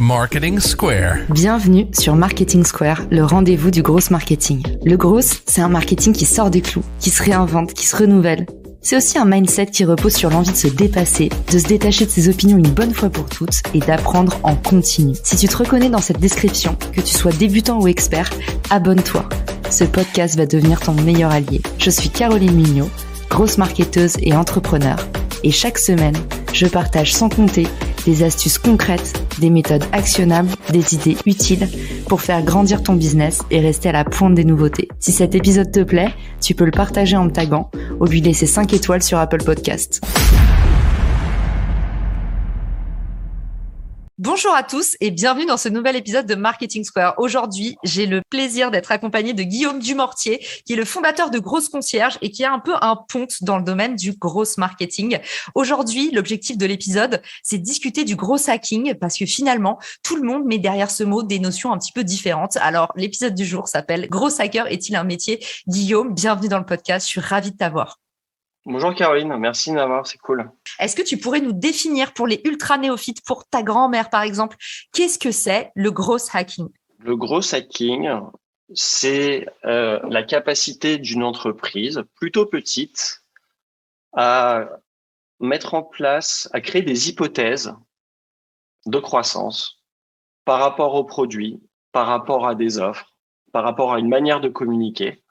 Marketing Square. Bienvenue sur Marketing Square, le rendez-vous du growth marketing. Le growth, c'est un marketing qui sort des clous, qui se réinvente, qui se renouvelle. C'est aussi un mindset qui repose sur l'envie de se dépasser, de se détacher de ses opinions une bonne fois pour toutes et d'apprendre en continu. Si tu te reconnais dans cette description, que tu sois débutant ou expert, abonne-toi. Ce podcast va devenir ton meilleur allié. Je suis Caroline Mignot, grosse marketeuse et entrepreneur. Et chaque semaine, je partage sans compter des astuces concrètes, des méthodes actionnables, des idées utiles pour faire grandir ton business et rester à la pointe des nouveautés. Si cet épisode te plaît, tu peux le partager en me taguant ou lui laisser 5 étoiles sur Apple Podcast. Bonjour à tous et bienvenue dans ce nouvel épisode de Marketing Square. Aujourd'hui, j'ai le plaisir d'être accompagnée de Guillaume Dumortier, qui est le fondateur de Grosse Concierge et qui a un peu un ponte dans le domaine du gross marketing. Aujourd'hui, l'objectif de l'épisode, c'est de discuter du gros hacking parce que finalement, tout le monde met derrière ce mot des notions un petit peu différentes. Alors, l'épisode du jour s'appelle « Gros hacker est-il un métier ?» Guillaume, bienvenue dans le podcast, je suis ravie de t'avoir. Bonjour Caroline, merci de m'avoir, c'est cool. Est-ce que tu pourrais nous définir pour les ultra néophytes, pour ta grand-mère par exemple, qu'est-ce que c'est le gros hacking ? Le gros hacking, c'est la capacité d'une entreprise plutôt petite à mettre en place, à créer des hypothèses de croissance par rapport aux produits, par rapport à des offres, par rapport à une manière de communiquer,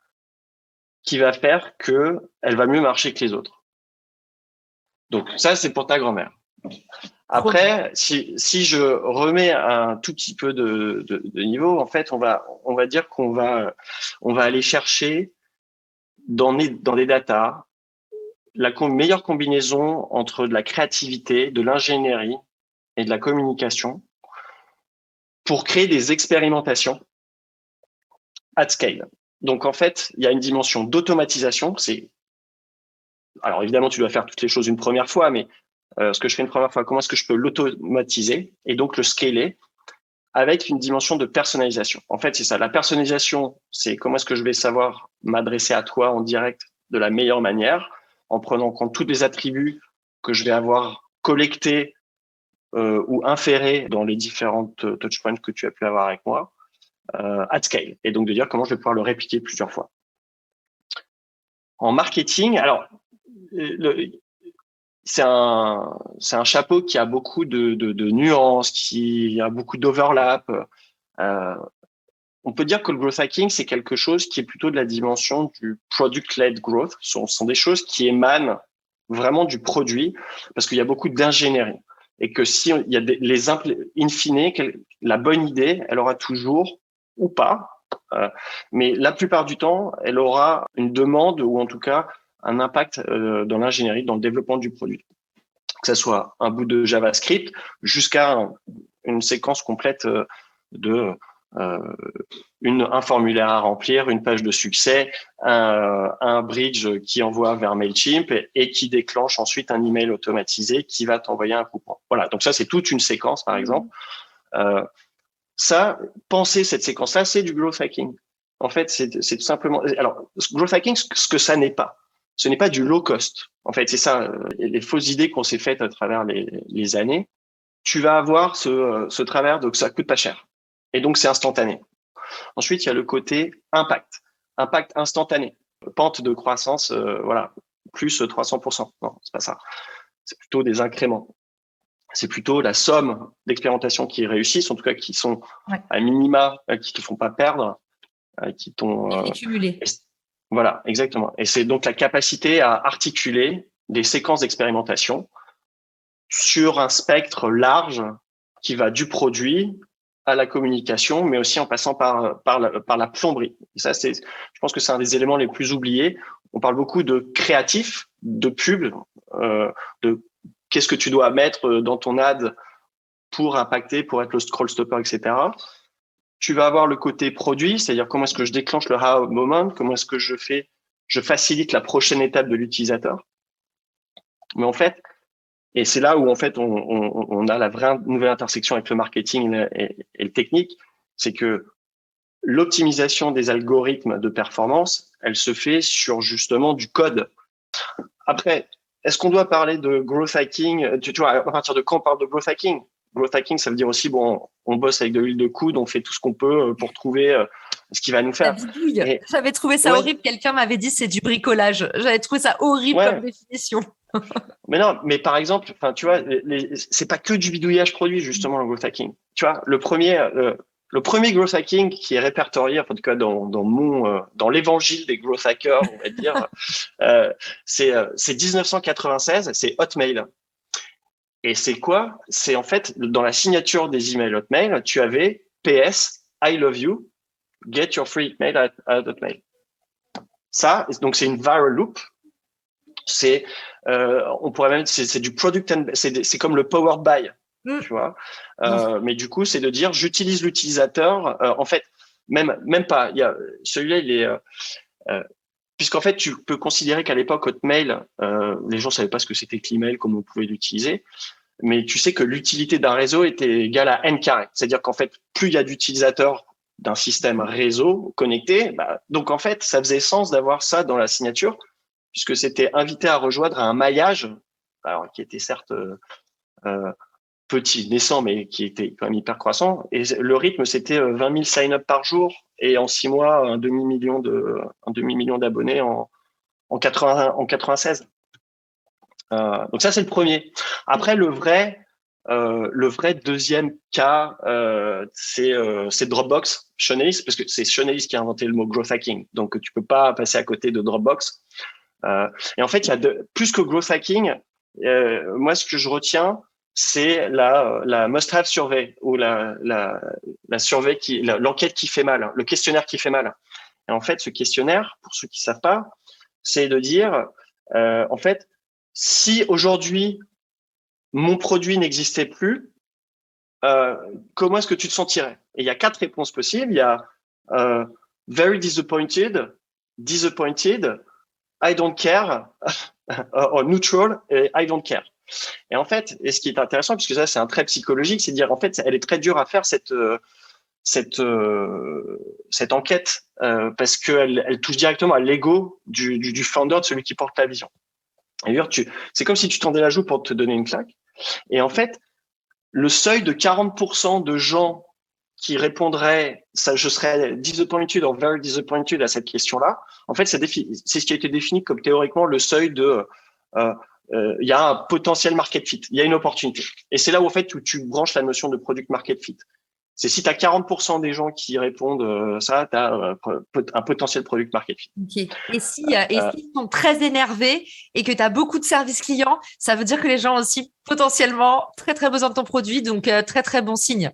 qui va faire qu'elle va mieux marcher que les autres. Donc ça, c'est pour ta grand-mère. Après, si je remets un tout petit peu de niveau, en fait, on va dire qu'on va aller chercher dans des datas la meilleure combinaison entre de la créativité, de l'ingénierie et de la communication pour créer des expérimentations at scale. Donc, en fait, il y a une dimension d'automatisation. Alors, évidemment, tu dois faire toutes les choses une première fois, mais ce que je fais une première fois, comment est-ce que je peux l'automatiser et donc le scaler avec une dimension de personnalisation. En fait, c'est ça. La personnalisation, c'est comment est-ce que je vais savoir m'adresser à toi en direct de la meilleure manière en prenant en compte tous les attributs que je vais avoir collectés ou inférés dans les différentes touchpoints que tu as pu avoir avec moi. At scale, et donc de dire comment je vais pouvoir le répliquer plusieurs fois. En marketing, alors c'est un chapeau qui a beaucoup de nuances, qui a beaucoup d'overlap. On peut dire que le growth hacking, c'est quelque chose qui est plutôt de la dimension du product-led growth. Ce sont des choses qui émanent vraiment du produit, parce qu'il y a beaucoup d'ingénierie. Et que si il y a in fine, la bonne idée, elle aura toujours ou pas, mais la plupart du temps, elle aura une demande ou en tout cas un impact dans l'ingénierie, dans le développement du produit. Que ce soit un bout de JavaScript jusqu'à une séquence complète de un formulaire à remplir, une page de succès, un bridge qui envoie vers Mailchimp et qui déclenche ensuite un email automatisé qui va t'envoyer un coupon. Voilà, donc ça c'est toute une séquence par exemple. Ça, penser cette séquence-là, c'est du growth hacking. En fait, c'est tout simplement. Alors, growth hacking, ce que ça n'est pas, ce n'est pas du low cost. En fait, c'est ça, les fausses idées qu'on s'est faites à travers les années. Tu vas avoir ce travers, donc ça coûte pas cher. Et donc, c'est instantané. Ensuite, il y a le côté impact instantané, pente de croissance, voilà, plus 300%. Non, c'est pas ça. C'est plutôt des incréments. C'est plutôt la somme d'expérimentations qui réussissent, en tout cas qui sont à minima, qui te font pas perdre, qui t'ont cumulé. Voilà, exactement. Et c'est donc la capacité à articuler des séquences d'expérimentation sur un spectre large qui va du produit à la communication, mais aussi en passant par la plomberie. Et ça, je pense que c'est un des éléments les plus oubliés. On parle beaucoup de créatif, de pub, de qu'est-ce que tu dois mettre dans ton ad pour impacter, pour être le scroll stopper, etc. Tu vas avoir le côté produit, c'est-à-dire comment est-ce que je déclenche le aha moment, comment est-ce que je facilite la prochaine étape de l'utilisateur. Mais en fait, et c'est là où en fait on a la vraie nouvelle intersection avec le marketing et le technique, c'est que l'optimisation des algorithmes de performance, elle se fait sur justement du code. Après, est-ce qu'on doit parler de growth hacking ? Tu vois, à partir de quand on parle de growth hacking ? growth hacking, ça veut dire aussi, bon, on bosse avec de l'huile de coude, on fait tout ce qu'on peut pour trouver ce qui va nous La faire. bidouille. Et, J'avais trouvé ça horrible. Quelqu'un m'avait dit c'est du bricolage. J'avais trouvé ça horrible comme définition. Mais non, mais par exemple, enfin, tu vois, c'est pas que du bidouillage produit, justement, le growth hacking. Tu vois, le premier growth hacking qui est répertorié, en tout cas dans l'évangile des growth hackers, on va dire, c'est 1996, c'est Hotmail. Et c'est quoi? C'est en fait, dans la signature des emails Hotmail, tu avais PS, I love you, get your free email at Hotmail. Ça, donc c'est une viral loop. C'est, on pourrait même, c'est du product c'est comme le powered by, tu vois. Mais du coup, c'est de dire, j'utilise l'utilisateur. En fait, même pas. Il y a celui-là, il est puisqu'en fait, tu peux considérer qu'à l'époque, Hotmail, les gens savaient pas ce que c'était que l'email, comment on pouvait l'utiliser. Mais tu sais que l'utilité d'un réseau était égale à n carré. C'est-à-dire qu'en fait, plus il y a d'utilisateurs d'un système réseau connecté, donc en fait, ça faisait sens d'avoir ça dans la signature, puisque c'était invité à rejoindre un maillage, alors qui était certes petit, naissant, mais qui était quand même hyper croissant. Et le rythme, c'était 20 000 sign-up par jour, et en 6 mois, un demi-million d'abonnés en 96. Donc ça, c'est le premier. Après, le vrai deuxième cas, c'est Dropbox, Sean Ellis, parce que c'est Sean Ellis qui a inventé le mot growth hacking. Donc, tu peux pas passer à côté de Dropbox. Et en fait, il y a plus que growth hacking. Moi, ce que je retiens, c'est la must-have survey ou la survey l'enquête qui fait mal, le questionnaire qui fait mal. Et en fait, ce questionnaire, pour ceux qui savent pas, c'est de dire, en fait, si aujourd'hui mon produit n'existait plus, comment est-ce que tu te sentirais? Et il y a 4 réponses possibles. Il y a very disappointed, I don't care, or neutral et I don't care. Et en fait, ce qui est intéressant, puisque ça c'est un trait psychologique, c'est de dire en fait, elle est très dure à faire cette enquête parce qu'elle touche directement à l'ego du founder, de celui qui porte la vision. Et d'ailleurs, c'est comme si tu tendais la joue pour te donner une claque. Et en fait, le seuil de 40% de gens qui répondraient, je serais disappointed or very disappointed à cette question-là, en fait, c'est ce qui a été défini comme théoriquement le seuil de il y a un potentiel market fit, il y a une opportunité. Et c'est là où, en fait, où tu branches la notion de product market fit. C'est si tu as 40% des gens qui répondent ça, tu as un potentiel product market fit. Okay. Et s'ils sont très énervés et que tu as beaucoup de services clients, ça veut dire que les gens ont aussi potentiellement très, très besoin de ton produit. Donc, très, très bon signe.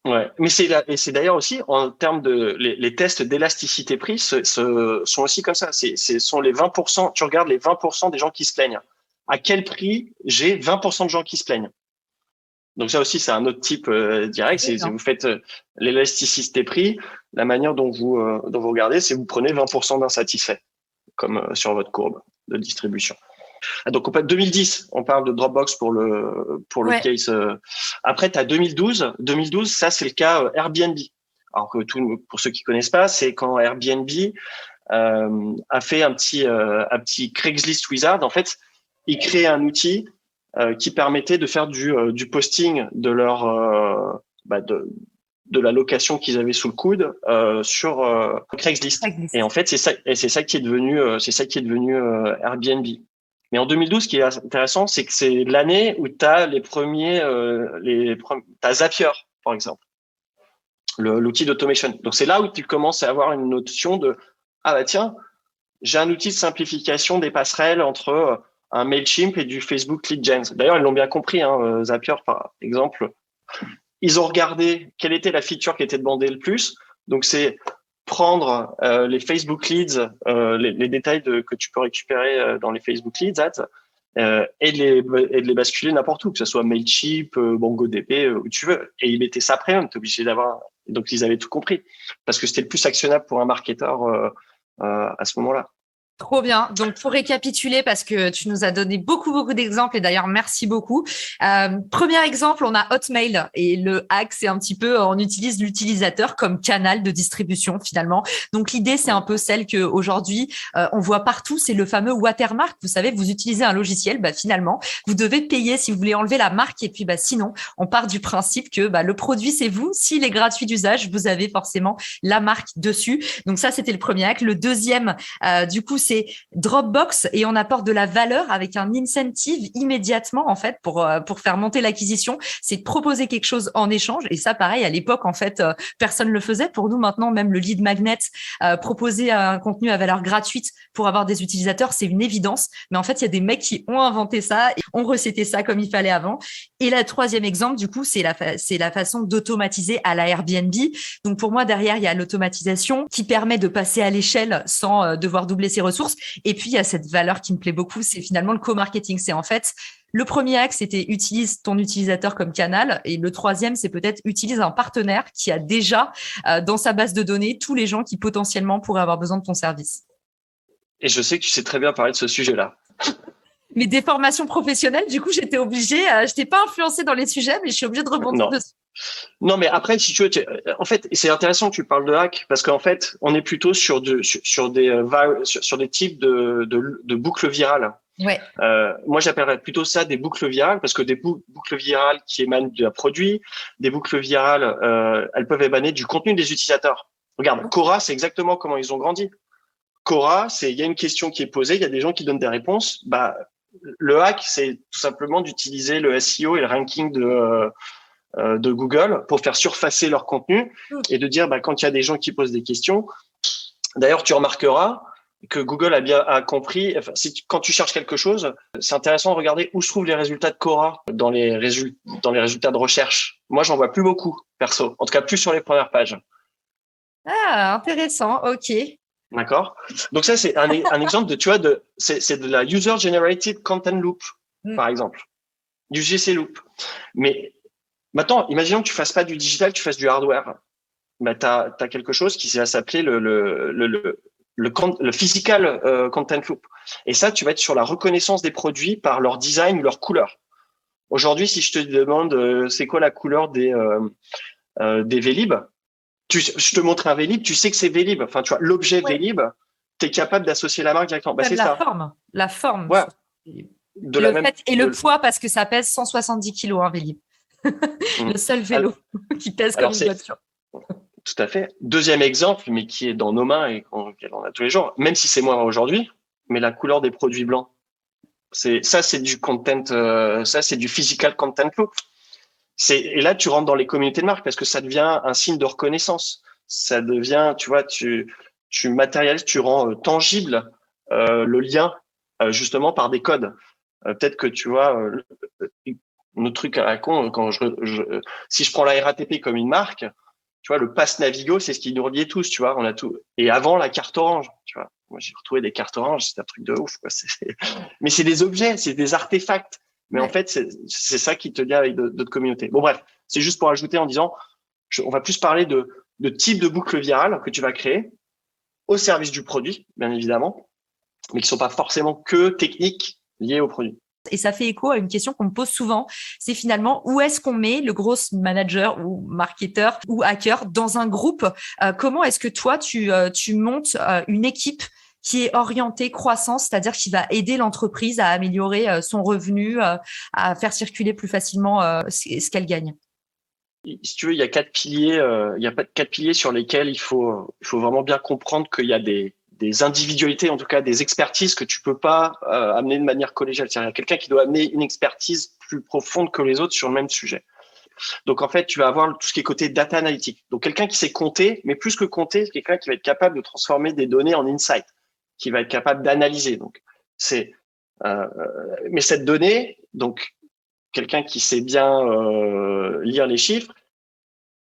Ouais, mais c'est d'ailleurs aussi en termes de les tests d'élasticité prix sont aussi comme ça. Ce sont les 20%. Tu regardes les 20% des gens qui se plaignent. À quel prix j'ai 20% de gens qui se plaignent? Donc ça aussi, c'est un autre type direct. C'est vous faites l'élasticité prix. La manière dont vous regardez, c'est vous prenez 20% d'insatisfaits, comme sur votre courbe de distribution. Donc, 2010, on parle de Dropbox pour le case. Après, tu as 2012. 2012, ça, c'est le cas Airbnb. Alors que pour ceux qui connaissent pas, c'est quand Airbnb a fait un petit Craigslist Wizard. En fait, ils créaient un outil qui permettait de faire du posting de leur de la location qu'ils avaient sous le coude sur Craigslist. Et en fait, c'est ça qui est devenu Airbnb. Mais en 2012, ce qui est intéressant, c'est que c'est l'année où tu as t'as Zapier, par exemple, l'outil d'automation. Donc, c'est là où tu commences à avoir une notion de tiens, j'ai un outil de simplification des passerelles entre un Mailchimp et du Facebook Lead Gen. D'ailleurs, ils l'ont bien compris, Zapier, par exemple. Ils ont regardé quelle était la feature qui était demandée le plus. Donc, c'est prendre les Facebook Leads, les détails que tu peux récupérer dans les Facebook Leads ads, et de les basculer n'importe où, que ce soit Mailchimp, MongoDB, où tu veux. Et ils mettaient ça premium, tu es obligé d'avoir. Donc, ils avaient tout compris. Parce que c'était le plus actionnable pour un marketeur à ce moment-là. Trop bien. Donc, pour récapituler, parce que tu nous as donné beaucoup d'exemples et d'ailleurs, merci beaucoup. Premier exemple, on a Hotmail et le hack, c'est un petit peu, on utilise l'utilisateur comme canal de distribution finalement. Donc, l'idée, c'est un peu celle qu'aujourd'hui, on voit partout, c'est le fameux watermark. Vous savez, vous utilisez un logiciel, finalement, vous devez payer si vous voulez enlever la marque et puis sinon, on part du principe que le produit, c'est vous. S'il est gratuit d'usage, vous avez forcément la marque dessus. Donc, ça, c'était le premier hack. Le deuxième, du coup, c'est Dropbox et on apporte de la valeur avec un incentive immédiatement en fait pour faire monter l'acquisition. C'est de proposer quelque chose en échange et ça pareil à l'époque en fait personne le faisait. Pour nous maintenant même le lead magnet, proposer un contenu à valeur gratuite pour avoir des utilisateurs c'est une évidence. Mais en fait il y a des mecs qui ont inventé ça et ont recetté ça comme il fallait avant. Et le troisième exemple du coup c'est la façon d'automatiser à la Airbnb. Donc pour moi derrière il y a l'automatisation qui permet de passer à l'échelle sans devoir doubler ses ressources. Et puis, il y a cette valeur qui me plaît beaucoup, c'est finalement le co-marketing. C'est en fait, le premier axe, c'était utilise ton utilisateur comme canal. Et le troisième, c'est peut-être utilise un partenaire qui a déjà dans sa base de données tous les gens qui potentiellement pourraient avoir besoin de ton service. Et je sais que tu sais très bien parler de ce sujet-là. Mais des formations professionnelles, du coup, j'étais obligée, je n'étais pas influencée dans les sujets, mais je suis obligée de rebondir dessus. Non, mais après, si tu veux, en fait, c'est intéressant que tu parles de hack parce qu'en fait, on est plutôt sur des types de boucles virales. Ouais. Moi, j'appellerais plutôt ça des boucles virales parce que des boucles virales qui émanent d'un produit, des boucles virales, elles peuvent émaner du contenu des utilisateurs. Regarde, Quora, c'est exactement comment ils ont grandi. Quora, il y a une question qui est posée, il y a des gens qui donnent des réponses. Le hack, c'est tout simplement d'utiliser le SEO et le ranking de Google pour faire surfacer leur contenu et de dire quand il y a des gens qui posent des questions. D'ailleurs, tu remarqueras que Google a compris. Enfin, quand tu cherches quelque chose, c'est intéressant de regarder où se trouvent les résultats de Quora dans les résultats de recherche. Moi, j'en vois plus beaucoup, perso. En tout cas, plus sur les premières pages. Ah, intéressant. Ok. D'accord. Donc ça, c'est un exemple c'est de la user-generated content loop, par exemple, du GC loop. Mais maintenant, imaginons que tu fasses pas du digital, tu fasses du hardware. T'as quelque chose qui va s'appeler le physical content loop. Et ça, tu vas être sur la reconnaissance des produits par leur design ou leur couleur. Aujourd'hui, si je te demande c'est quoi la couleur des Vélib, je te montre un Vélib, tu sais que c'est Vélib. Enfin, tu vois, l'objet Vélib, tu es capable d'associer la marque directement. C'est la ça. forme. La forme. Ouais. Le poids, parce que ça pèse 170 kilos, un Vélib. Le seul vélo qui pèse comme une voiture. Tout à fait. Deuxième exemple, mais qui est dans nos mains et qu'on a tous les jours, même si c'est moins aujourd'hui, mais la couleur des produits blancs. C'est du content, ça c'est du physical content loop. Et là, tu rentres dans les communautés de marque parce que ça devient un signe de reconnaissance. Ça devient, tu vois, tu matérialises, tu rends tangible le lien justement par des codes. Peut-être que tu vois, notre truc à la con, si je prends la RATP comme une marque, tu vois, le pass Navigo, c'est ce qui nous reliait tous, tu vois, on a tout. Et avant, la carte orange, tu vois. Moi, j'ai retrouvé des cartes orange, c'est un truc de ouf, quoi. Mais c'est des objets, c'est des artefacts. Mais en fait, c'est ça qui te lie avec d'autres communautés. Bon, bref, c'est juste pour ajouter en disant, on va plus parler de type de boucle virale que tu vas créer au service du produit, bien évidemment, mais qui sont pas forcément que techniques liées au produit. Et ça fait écho à une question qu'on me pose souvent, c'est finalement où est-ce qu'on met le gros manager ou marketeur ou hacker dans un groupe. Comment est-ce que toi, tu montes une équipe qui est orientée croissance, c'est-à-dire qui va aider l'entreprise à améliorer son revenu, à faire circuler plus facilement ce qu'elle gagne? Si tu veux, il y a quatre piliers sur lesquels il faut vraiment bien comprendre qu'il y a des individualités, en tout cas des expertises que tu peux pas amener de manière collégiale. C'est-à-dire, il y a quelqu'un qui doit amener une expertise plus profonde que les autres sur le même sujet. Donc, en fait, tu vas avoir tout ce qui est côté data analytique. Donc, quelqu'un qui sait compter, mais plus que compter, c'est quelqu'un qui va être capable de transformer des données en insight, qui va être capable d'analyser. Donc, mais cette donnée, donc, quelqu'un qui sait bien lire les chiffres,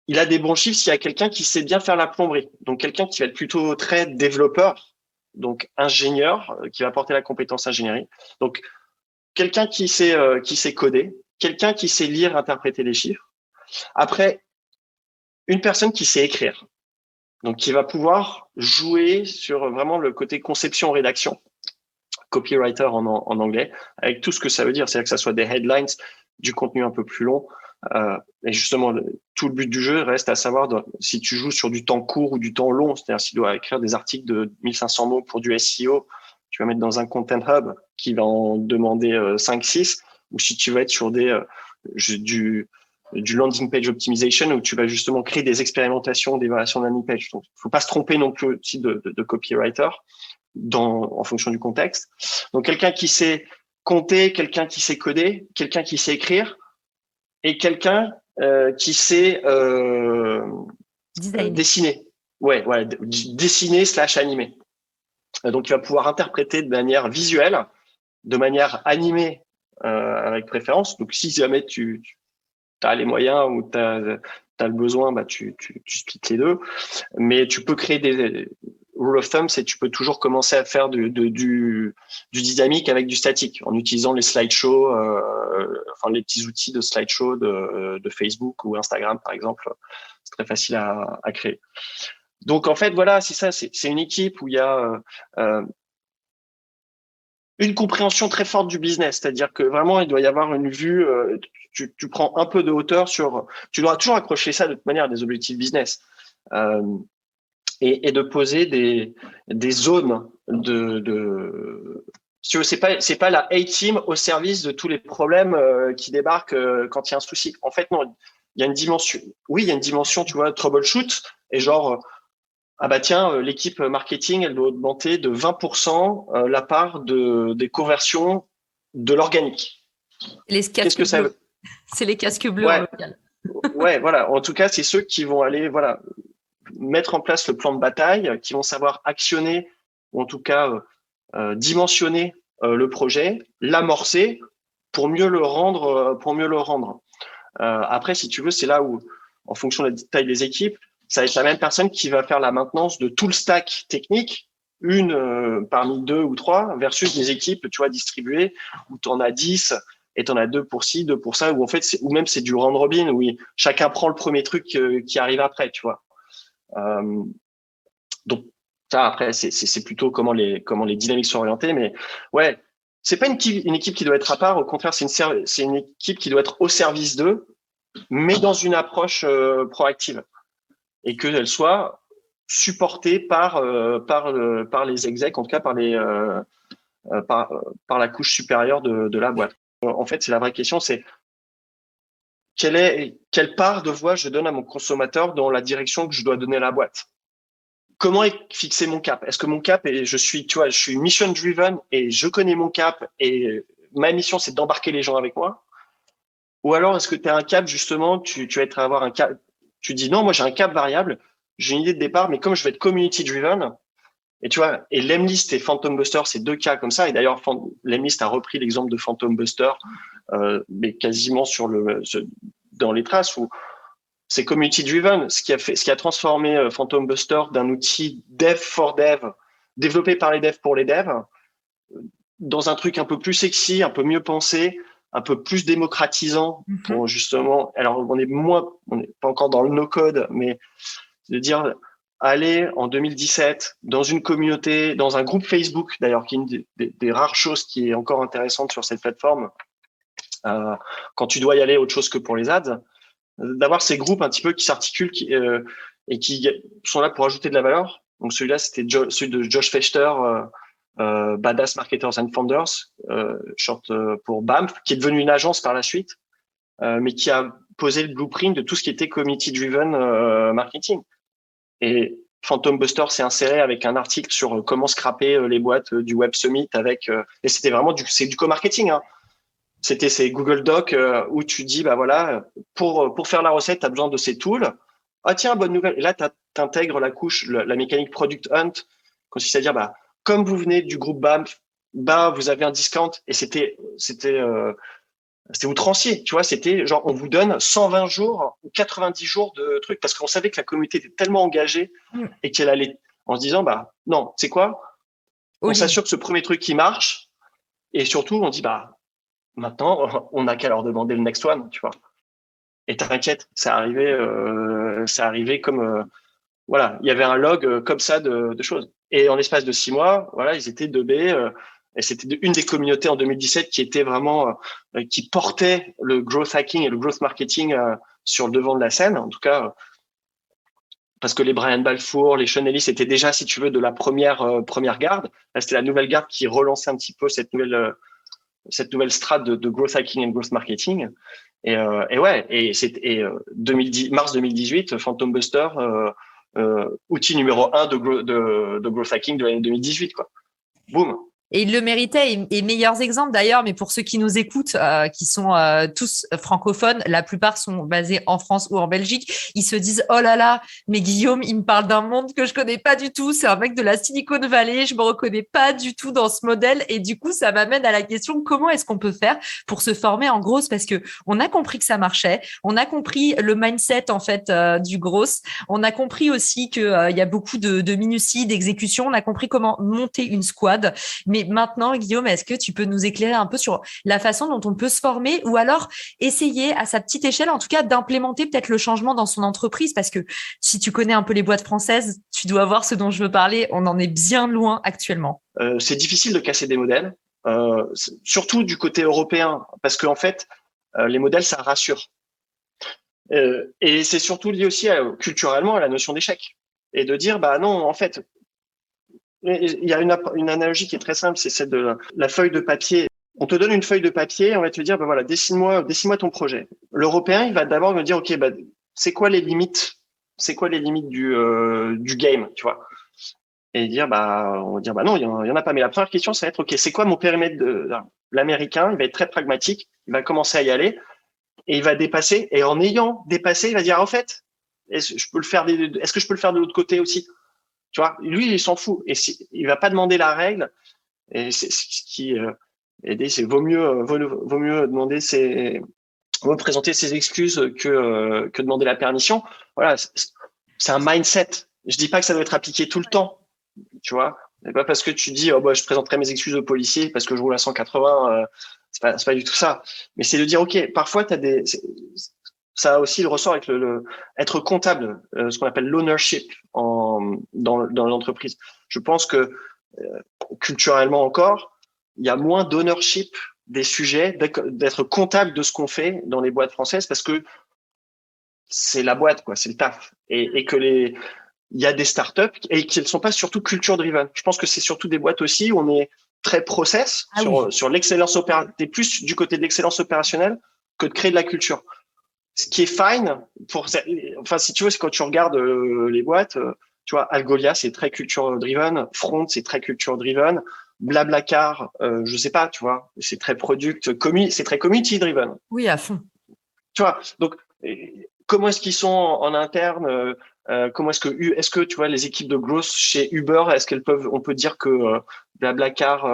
il a des bons chiffres s'il y a quelqu'un qui sait bien faire la plomberie. Donc, quelqu'un qui va être plutôt très développeur, donc ingénieur, qui va apporter la compétence ingénierie. Donc, quelqu'un qui sait coder, quelqu'un qui sait lire, interpréter les chiffres. Après, une personne qui sait écrire. Donc, qui va pouvoir jouer sur vraiment le côté conception-rédaction, copywriter en anglais, avec tout ce que ça veut dire. C'est-à-dire que ça soit des headlines, du contenu un peu plus long. Et justement, tout le but du jeu reste à savoir si tu joues sur du temps court ou du temps long. C'est-à-dire si tu dois écrire des articles de 1500 mots pour du SEO, tu vas mettre dans un content hub qui va en demander 5-6, ou si tu vas être sur du landing page optimization où tu vas justement créer des expérimentations, des variations de landing page. Donc, il faut pas se tromper non plus aussi de copywriter en fonction du contexte. Donc, quelqu'un qui sait compter, quelqu'un qui sait coder, quelqu'un qui sait écrire et quelqu'un qui sait dessiner. Ouais, dessiner / animer. Donc, il va pouvoir interpréter de manière visuelle, de manière animée avec préférence. Donc, si jamais tu as les moyens ou tu as le besoin, bah, tu splits les deux. Mais tu peux créer des rule of thumb, c'est tu peux toujours commencer à faire du dynamique avec du statique en utilisant les slideshows, enfin les petits outils de slideshow de Facebook ou Instagram, par exemple. C'est très facile à créer. Donc, en fait, voilà, c'est ça. C'est une équipe où il y a une compréhension très forte du business. C'est-à-dire que vraiment, il doit y avoir une vue, tu prends un peu de hauteur tu dois toujours accrocher ça de toute manière à des objectifs business. Et de poser des zones si tu veux, c'est pas la A-team au service de tous les problèmes qui débarquent quand il y a un souci. En fait, non, il y a une dimension. Oui, il y a une dimension, tu vois, troubleshoot et genre ah bah tiens, l'équipe marketing, elle doit augmenter de 20% la part des conversions de l'organique. Qu'est-ce que ça veut? C'est les casques bleus en local. Ouais, voilà. En tout cas, c'est ceux qui vont aller, voilà, mettre en place le plan de bataille, qui vont savoir actionner, ou en tout cas dimensionner le projet, l'amorcer pour mieux le rendre. Après, si tu veux, c'est là où, en fonction de la taille des équipes, ça va être la même personne qui va faire la maintenance de tout le stack technique, une parmi 2 ou 3, versus des équipes, tu vois, distribuées, où tu en as 10 et tu en as 2 pour ci, 2 pour ça, où en fait, ou même c'est du round robin, où chacun prend le premier truc qui arrive après, tu vois. Donc ça après c'est plutôt comment les dynamiques sont orientées, mais ouais, c'est pas une équipe qui doit être à part, au contraire c'est une équipe qui doit être au service d'eux, mais dans une approche proactive et qu'elle soit supportée par les execs, en tout cas par la couche supérieure de la boîte. En fait, c'est la vraie question, c'est quelle part de voix je donne à mon consommateur dans la direction que je dois donner à la boîte. Comment fixer mon cap? Est-ce que mon cap je suis mission driven et je connais mon cap et ma mission c'est d'embarquer les gens avec moi? Ou alors est-ce que tu as un cap justement, tu vas avoir un cap, tu dis non, moi j'ai un cap variable, j'ai une idée de départ, mais comme je vais être community driven, et tu vois, et Lemlist et Phantom Buster, c'est 2 cas comme ça. Et d'ailleurs, Lemlist a repris l'exemple de Phantom Buster, mais quasiment dans les traces où c'est community driven, ce qui a transformé Phantom Buster d'un outil dev for dev, développé par les devs pour les devs, dans un truc un peu plus sexy, un peu mieux pensé, un peu plus démocratisant pour justement. Alors on n'est pas encore dans le no code, mais de dire aller en 2017 dans une communauté, dans un groupe Facebook d'ailleurs, qui est une des rares choses qui est encore intéressante sur cette plateforme, quand tu dois y aller autre chose que pour les ads, d'avoir ces groupes un petit peu qui s'articulent et qui sont là pour ajouter de la valeur. Donc celui-là, c'était celui de Josh Fechter, Badass Marketers and Founders, short pour BAMF, qui est devenu une agence par la suite, mais qui a posé le blueprint de tout ce qui était community-driven marketing. Et Phantom Buster s'est inséré avec un article sur comment scraper les boîtes du Web Summit et c'était vraiment c'est du co-marketing, hein. C'est Google Doc où tu dis, bah voilà, pour faire la recette, tu as besoin de ces tools. Ah tiens, bonne nouvelle. Et là, tu intègres la couche, la mécanique Product Hunt, consiste à dire, bah, comme vous venez du groupe BAMF, bah, vous avez un discount. Et c'était outrancier, tu vois, c'était genre, on vous donne 120 jours ou 90 jours de trucs, parce qu'on savait que la communauté était tellement engagée et qu'elle allait, en se disant, bah, non, c'est quoi? On s'assure que ce premier truc qui marche. Et surtout, on dit, bah, maintenant, on n'a qu'à leur demander le next one, tu vois. Et t'inquiète, c'est arrivé comme Voilà, il y avait un log comme ça de choses. Et en l'espace de 6 mois, voilà, ils étaient 2B. Et c'était une des communautés en 2017 qui était vraiment qui portait le growth hacking et le growth marketing sur le devant de la scène. En tout cas, parce que les Brian Balfour, les Sean Ellis étaient déjà, si tu veux, de la première garde. Là, c'était la nouvelle garde qui relançait un petit peu cette nouvelle strate de growth hacking et growth marketing. Et ouais, et 2010, mars 2018, Phantom Buster, outil numéro 1 de growth hacking de l'année 2018, quoi. Boum. Et il le méritait, et meilleurs exemples d'ailleurs, mais pour ceux qui nous écoutent, qui sont tous francophones, la plupart sont basés en France ou en Belgique, ils se disent « Oh là là, mais Guillaume, il me parle d'un monde que je connais pas du tout, c'est un mec de la Silicon Valley, je me reconnais pas du tout dans ce modèle. » Et du coup, ça m'amène à la question, comment est-ce qu'on peut faire pour se former en growth? Parce que on a compris que ça marchait, on a compris le mindset en fait du growth, on a compris aussi qu'il y a beaucoup de minutie, d'exécution, on a compris comment monter une squad. Mais maintenant, Guillaume, est-ce que tu peux nous éclairer un peu sur la façon dont on peut se former ou alors essayer à sa petite échelle, en tout cas, d'implémenter peut-être le changement dans son entreprise? Parce que si tu connais un peu les boîtes françaises, tu dois voir ce dont je veux parler. On en est bien loin actuellement. C'est difficile de casser des modèles, surtout du côté européen, parce qu'en fait, les modèles, ça rassure. Et c'est surtout lié aussi culturellement à la notion d'échec. Et de dire, bah non, en fait, il y a une analogie qui est très simple, c'est celle de la feuille de papier. On te donne une feuille de papier, on va te dire, bah voilà, dessine-moi ton projet. L'Européen, il va d'abord me dire, ok, bah c'est quoi les limites du game, tu vois? Et dire, bah on va dire, bah non, il y en a pas. Mais la première question, ça va être, ok, c'est quoi mon périmètre l'Américain? Il va être très pragmatique, il va commencer à y aller et il va dépasser. Et en ayant dépassé, il va dire, en fait, est-ce que je peux le faire de l'autre côté aussi? Tu vois, lui, il s'en fout. Et il va pas demander la règle. Et c'est ce qui c'est vaut mieux demander vaut mieux présenter ses excuses que demander la permission. Voilà, c'est un mindset. Je dis pas que ça doit être appliqué tout le temps. Tu vois, c'est pas parce que tu dis oh bah je présenterai mes excuses au policier parce que je roule à 180. C'est pas du tout ça. Mais c'est de dire ok, parfois ça a aussi le ressort avec être comptable, ce qu'on appelle l'ownership dans l'entreprise. Je pense que culturellement encore, il y a moins d'ownership des sujets, d'être comptable de ce qu'on fait dans les boîtes françaises parce que c'est la boîte, quoi, c'est le taf. Et que il y a des startups et qu'elles ne sont pas surtout culture driven. Je pense que c'est surtout des boîtes aussi où on est très process sur l'excellence opérationnelle. T'es plus du côté de l'excellence opérationnelle que de créer de la culture. Ce qui est fine si tu veux, c'est quand tu regardes les boîtes, tu vois, Algolia, c'est très culture driven, Front, c'est très culture driven, Blablacar, je sais pas, tu vois, c'est très c'est très community driven. Oui, à fond. Tu vois, donc comment est-ce qu'ils sont en interne comment est-ce que tu vois les équipes de growth chez Uber, on peut dire que Blablacar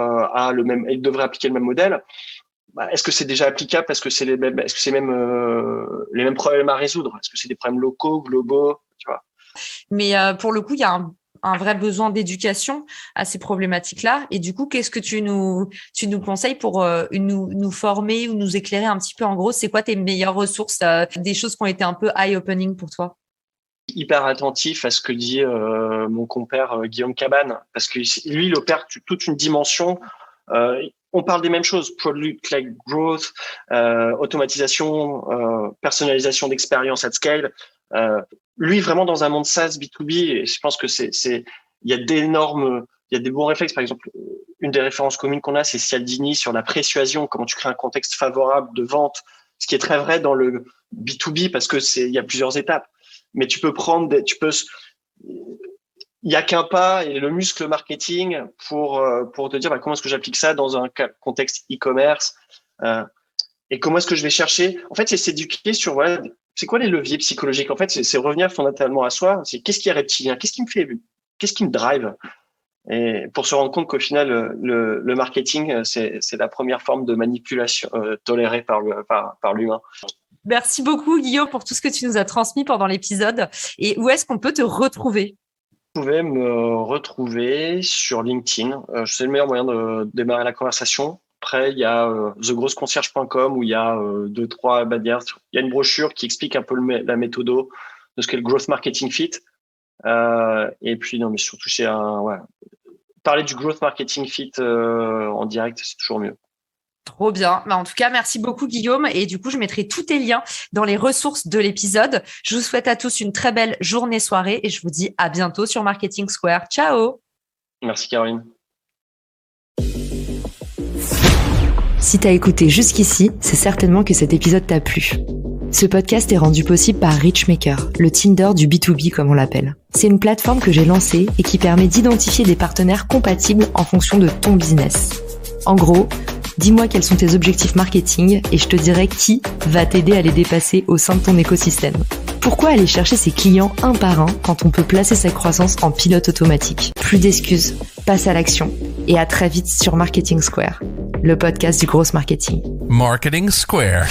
il devrait appliquer le même modèle? Bah, est-ce que c'est déjà applicable parce que c'est les mêmes problèmes à résoudre? Est-ce que c'est des problèmes locaux, globaux, tu vois? Mais pour le coup, il y a un vrai besoin d'éducation à ces problématiques-là. Et du coup, qu'est-ce que tu nous conseilles pour nous former ou nous éclairer un petit peu en gros? C'est quoi tes meilleures ressources, des choses qui ont été un peu eye-opening pour toi? Hyper attentif à ce que dit mon compère Guillaume Cabane, parce que lui, il opère toute une dimension. On parle des mêmes choses, product-led growth, automatisation, personnalisation d'expérience at scale. Lui, vraiment dans un monde SaaS B2B, et je pense que il y a des bons réflexes. Par exemple, une des références communes qu'on a, c'est Cialdini sur la persuasion, comment tu crées un contexte favorable de vente, ce qui est très vrai dans le B2B parce que il y a plusieurs étapes. Mais il y a qu'un pas et le muscle marketing pour te dire comment est-ce que j'applique ça dans un contexte e-commerce et comment est-ce que je vais chercher. En fait, c'est s'éduquer sur c'est quoi les leviers psychologiques. En fait, c'est revenir fondamentalement à soi. C'est qu'est-ce qui est reptilien, qu'est-ce qui me drive. Et pour se rendre compte qu'au final, le marketing, c'est la première forme de manipulation tolérée par l'humain. Merci beaucoup, Guillaume, pour tout ce que tu nous as transmis pendant l'épisode. Et où est-ce qu'on peut te retrouver? Vous pouvez me retrouver sur LinkedIn. C'est le meilleur moyen de démarrer la conversation. Après, il y a thegrossconcierge.com où il y a 2-3 bannières. Il y a une brochure qui explique un peu la méthode de ce qu'est le Growth Marketing Fit. Et puis, non, mais surtout, parler du growth marketing fit en direct, c'est toujours mieux. Trop bien. En tout cas, merci beaucoup, Guillaume. Et du coup, je mettrai tous tes liens dans les ressources de l'épisode. Je vous souhaite à tous une très belle journée, soirée et je vous dis à bientôt sur Marketing Square. Ciao. Merci, Caroline. Si t'as écouté jusqu'ici, c'est certainement que cet épisode t'a plu. Ce podcast est rendu possible par Richmaker, le Tinder du B2B comme on l'appelle. C'est une plateforme que j'ai lancée et qui permet d'identifier des partenaires compatibles en fonction de ton business. En gros, dis-moi quels sont tes objectifs marketing et je te dirai qui va t'aider à les dépasser au sein de ton écosystème. Pourquoi aller chercher ses clients un par un quand on peut placer sa croissance en pilote automatique ? Plus d'excuses, passe à l'action et à très vite sur Marketing Square, le podcast du gros marketing. Marketing Square.